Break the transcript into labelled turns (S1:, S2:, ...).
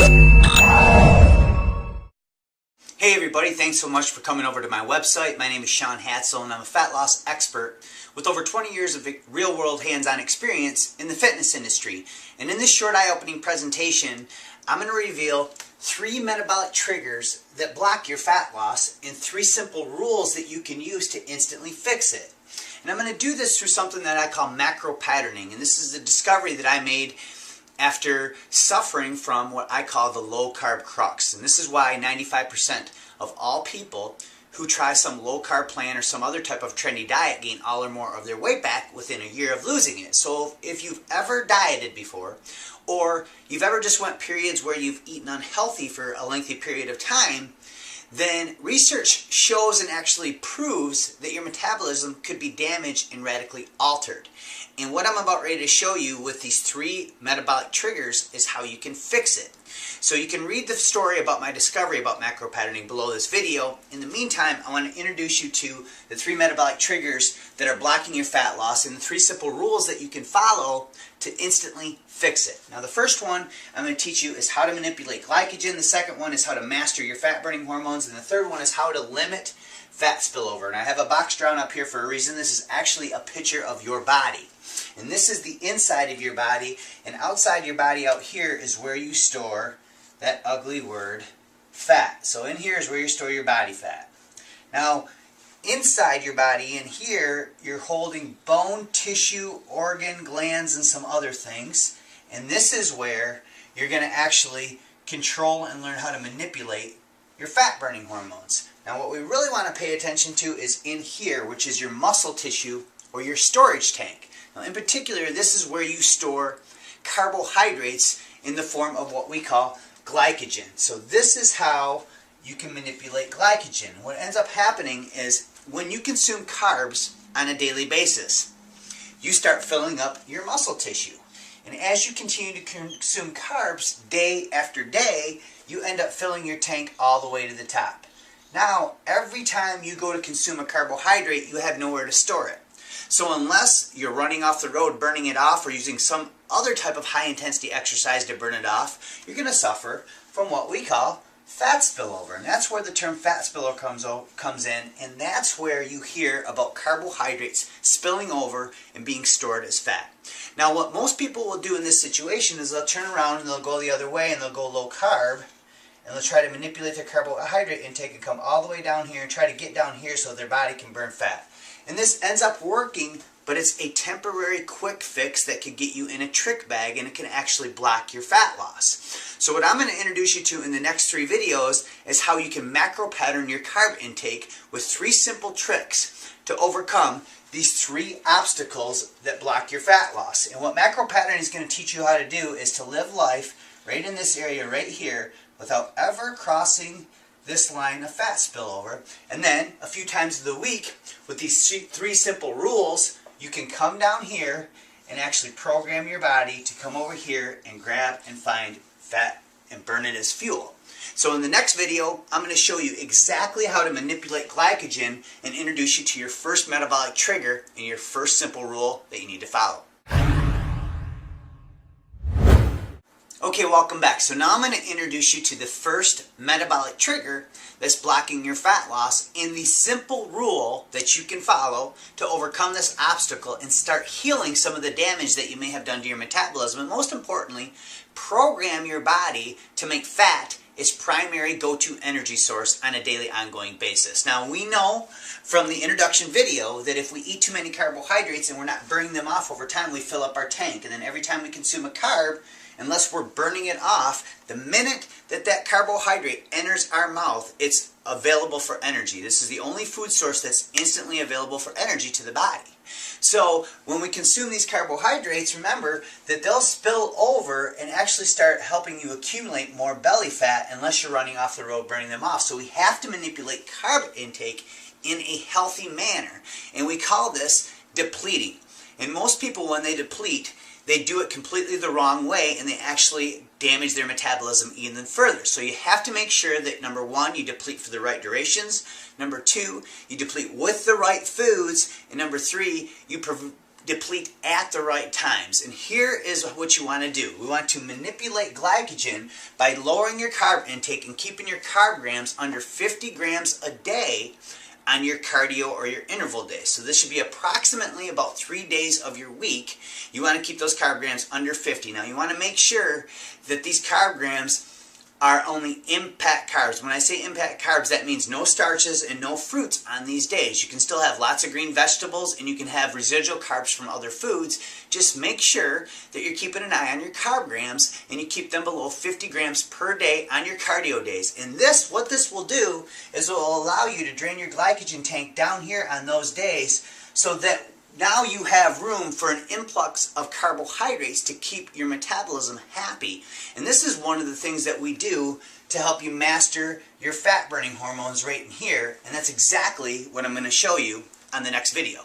S1: Hey everybody, thanks so much for coming over to my website. My name is Sean Hatzel and I'm a fat loss expert with over 20 years of real-world hands-on experience in the fitness industry. And in this short eye-opening presentation, I'm going to reveal 3 metabolic triggers that block your fat loss and 3 simple rules that you can use to instantly fix it. And I'm going to do this through something that I call macro patterning. And this is a discovery that I made after suffering from what I call the low-carb crux. And this is why 95% of all people who try some low-carb plan or some other type of trendy diet gain all or more of their weight back within a year of losing it. So if you've ever dieted before, or you've ever just went periods where you've eaten unhealthy for a lengthy period of time, then research shows and actually proves that your metabolism could be damaged and radically altered. And what I'm about ready to show you with these 3 metabolic triggers is how you can fix it. So you can read the story about my discovery about macro patterning below this video. In the meantime, I want to introduce you to the 3 metabolic triggers that are blocking your fat loss and the 3 simple rules that you can follow to instantly fix it. Now the first one I'm going to teach you is how to manipulate glycogen. The second one is how to master your fat burning hormones. And the third one is how to limit fat spillover. And I have a box drawn up here for a reason. This is actually a picture of your body. And this is the inside of your body, and outside your body out here is where you store that ugly word, fat. So in here is where you store your body fat. Now, inside your body, in here, you're holding bone, tissue, organ, glands, and some other things. And this is where you're going to actually control and learn how to manipulate your fat burning hormones. Now, what we really want to pay attention to is in here, which is your muscle tissue or your storage tank. Now, in particular, this is where you store carbohydrates in the form of what we call glycogen. So this is how you can manipulate glycogen. What ends up happening is when you consume carbs on a daily basis, you start filling up your muscle tissue. And as you continue to consume carbs day after day, you end up filling your tank all the way to the top. Now, every time you go to consume a carbohydrate, you have nowhere to store it. So unless you're running off the road, burning it off, or using some other type of high-intensity exercise to burn it off, you're going to suffer from what we call fat spillover. And that's where the term fat spillover comes in, and that's where you hear about carbohydrates spilling over and being stored as fat. Now, what most people will do in this situation is they'll turn around and they'll go the other way and they'll go low carb, and they'll try to manipulate their carbohydrate intake and come all the way down here and try to get down here so their body can burn fat. And this ends up working, but it's a temporary quick fix that could get you in a trick bag, and it can actually block your fat loss. So what I'm going to introduce you to in the next 3 videos is how you can macro pattern your carb intake with 3 simple tricks to overcome these 3 obstacles that block your fat loss. And what macro patterning is going to teach you how to do is to live life right in this area right here without ever crossing this line of fat spillover. And then a few times of the week with these 3 simple rules, you can come down here and actually program your body to come over here and grab and find fat and burn it as fuel. So in the next video, I'm going to show you exactly how to manipulate glycogen and introduce you to your first metabolic trigger and your first simple rule that you need to follow. Okay, welcome back. So now I'm going to introduce you to the first metabolic trigger that's blocking your fat loss and the simple rule that you can follow to overcome this obstacle and start healing some of the damage that you may have done to your metabolism. And most importantly, program your body to make fat its primary go-to energy source on a daily ongoing basis. Now we know from the introduction video that if we eat too many carbohydrates and we're not burning them off over time, we fill up our tank. And then every time we consume a carb, unless we're burning it off, the minute that that carbohydrate enters our mouth, it's available for energy. This is the only food source that's instantly available for energy to the body. So when we consume these carbohydrates, remember that they'll spill over and actually start helping you accumulate more belly fat unless you're running off the road burning them off. So we have to manipulate carb intake in a healthy manner. And we call this depleting. And most people, when they deplete, they do it completely the wrong way and they actually damage their metabolism even further. So you have to make sure that number 1, you deplete for the right durations. Number 2, you deplete with the right foods. And number 3, you deplete at the right times. And here is what you want to do. We want to manipulate glycogen by lowering your carb intake and keeping your carb grams under 50 grams a day on your cardio or your interval days. So this should be approximately about 3 days of your week. You want to keep those carb grams under 50. Now you want to make sure that these carb grams are only impact carbs. When I say impact carbs, that means no starches and no fruits on these days. You can still have lots of green vegetables and you can have residual carbs from other foods. Just make sure that you're keeping an eye on your carb grams and you keep them below 50 grams per day on your cardio days. And what this will do is it will allow you to drain your glycogen tank down here on those days so that now you have room for an influx of carbohydrates to keep your metabolism happy. And this is one of the things that we do to help you master your fat burning hormones right in here. And that's exactly what I'm going to show you on the next video.